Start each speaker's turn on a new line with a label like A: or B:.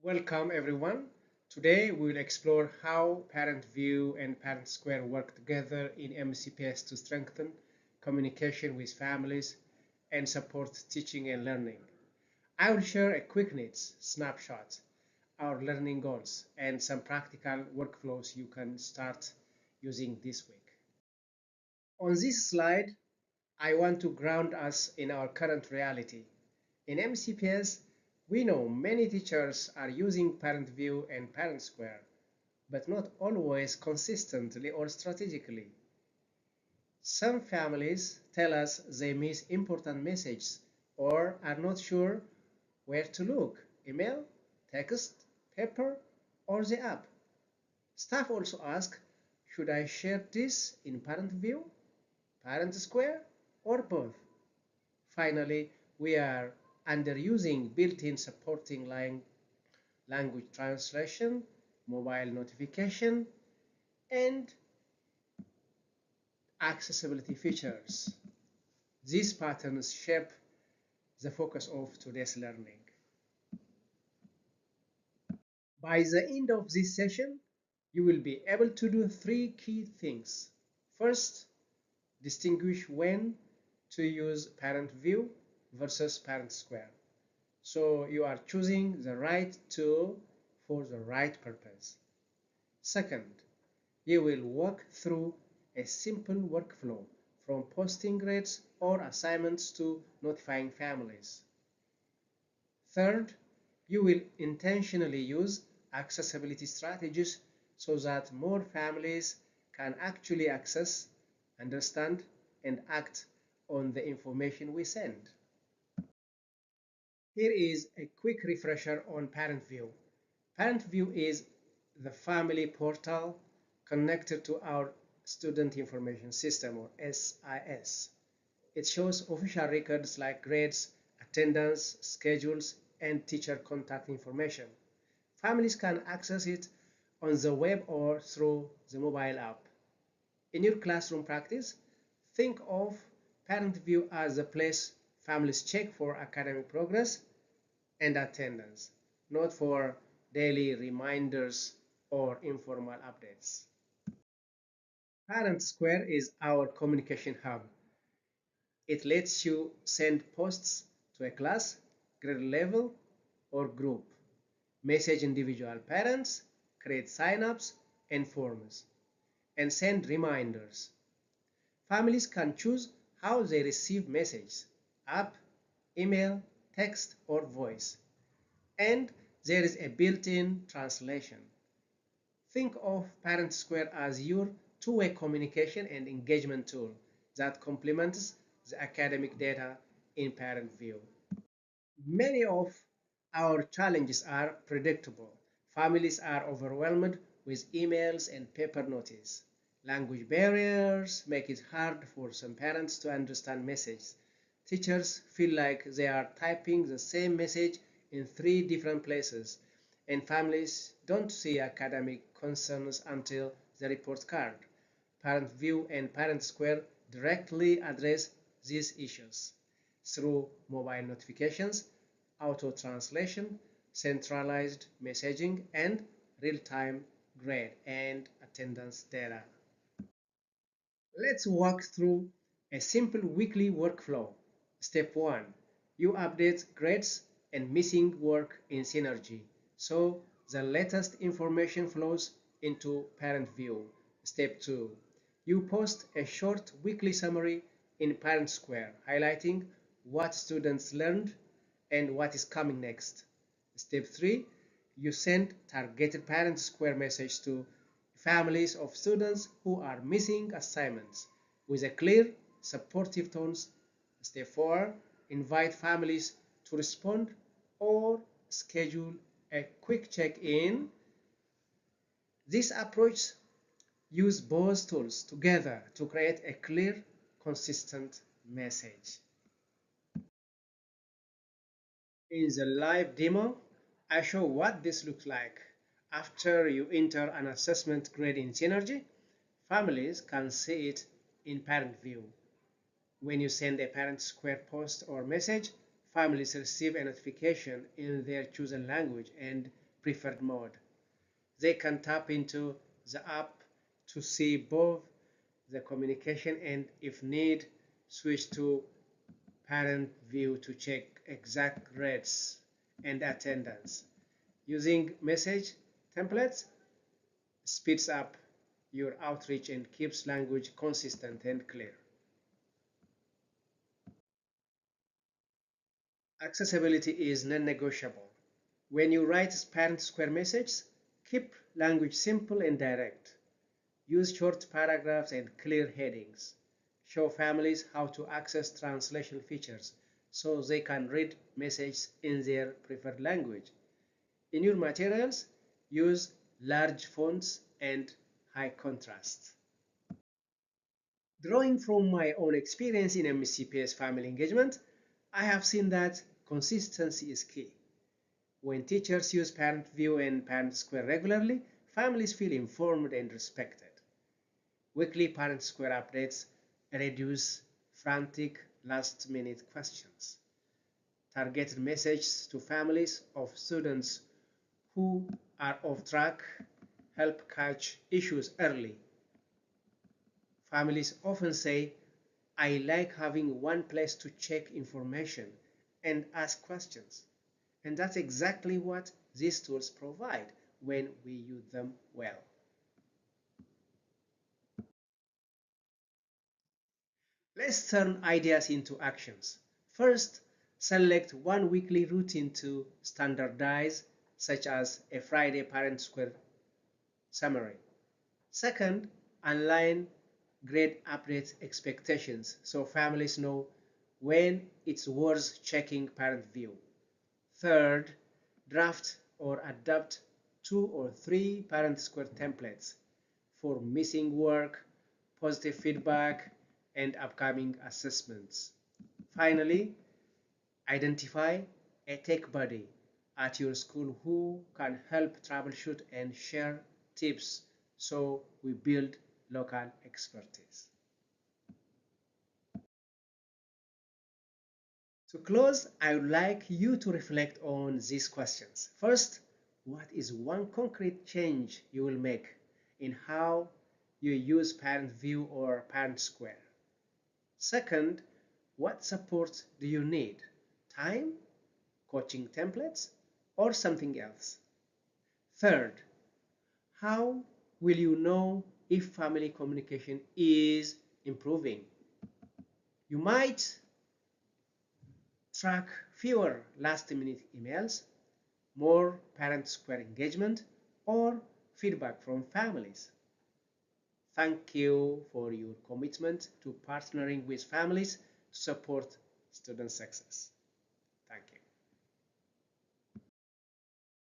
A: Welcome everyone. Today we will explore how Parent View and Parent Square work together in MCPS to strengthen communication with families and support teaching and learning. I will share a quick needs snapshot, our learning goals, and some practical workflows you can start using this week. On this slide, I want to ground us in our current reality. In MCPS, we know many teachers are using Parent View and Parent Square, but not always consistently or strategically. Some families tell us they miss important messages or are not sure where to look: email, text, paper, or the app. Staff also ask, should I share this in Parent View, Parent Square, or both? Finally, we are underusing built-in supporting language translation, mobile notification, and accessibility features. These patterns shape the focus of today's learning. By the end of this session, you will be able to do three key things. First, distinguish when to use Parent View versus Parent Square. So you are choosing the right tool for the right purpose. Second, you will walk through a simple workflow from posting grades or assignments to notifying families. Third, you will intentionally use accessibility strategies so that more families can actually access, understand, and act on the information we send. Here is a quick refresher on Parent View. Parent View is the family portal connected to our Student Information System, or SIS. It shows official records like grades, attendance, schedules, and teacher contact information. Families can access it on the web or through the mobile app. In your classroom practice, think of Parent View as the place families check for academic progress and attendance, not for daily reminders or informal updates. Parent Square is our communication hub. It lets you send posts to a class, grade level, or group, message individual parents, create sign-ups and forms, and send reminders. Families can choose how they receive messages: app, email, text, or voice. And there is a built-in translation. Think of Parent Square as your two-way communication and engagement tool that complements the academic data in Parent View. Many of our challenges are predictable. Families are overwhelmed with emails and paper notice. Language barriers make it hard for some parents to understand messages. Teachers feel like they are typing the same message in three different places, and families don't see academic concerns until the report card. Parent View and Parent Square directly address these issues through mobile notifications, auto translation, centralized messaging, and real-time grade and attendance data. Let's walk through a simple weekly workflow. Step 1. You update grades and missing work in Synergy, so the latest information flows into Parent View. Step 2. You post a short weekly summary in Parent Square, highlighting what students learned and what is coming next. Step 3. You send targeted Parent Square message to families of students who are missing assignments with a clear, supportive tones. Step 4. Invite families to respond or schedule a quick check-in. This approach uses both tools together to create a clear, consistent message. In the live demo, I show what this looks like. After you enter an assessment grade in Synergy, families can see it in Parent View. When you send a Parent Square post or message, families receive a notification in their chosen language and preferred mode. They can tap into the app to see both the communication and, if need, switch to parent view to check exact rates and attendance. Using message templates speeds up your outreach and keeps language consistent and clear. Accessibility is non-negotiable. When you write parent square messages, keep language simple and direct. Use short paragraphs and clear headings. Show families how to access translation features so they can read messages in their preferred language. In your materials, use large fonts and high contrast. Drawing from my own experience in MCPS family engagement, I have seen that consistency is key. When teachers use parent view and parent square regularly, families feel informed and respected. Weekly parent square updates reduce frantic last-minute questions. Targeted messages to families of students who are off track help catch issues early. Families often say, "I like having one place to check information and ask questions." And that's exactly what these tools provide when we use them well. Let's turn ideas into actions. First, select one weekly routine to standardize, such as a Friday parent square summary. Second, align grade update expectations so families know when it's worth checking parent view. Third, draft or adapt 2 or 3 parent square templates for missing work, positive feedback, and upcoming assessments. Finally, identify a tech buddy at your school who can help troubleshoot and share tips so we build local expertise. To close, I would like you to reflect on these questions. First, what is one concrete change you will make in how you use parent view or parent square? Second, what support do you need? Time, coaching templates, or something else? Third, how will you know if family communication is improving? You might track fewer last-minute emails, more parent square engagement, or feedback from families. Thank you for your commitment to partnering with families to support student success.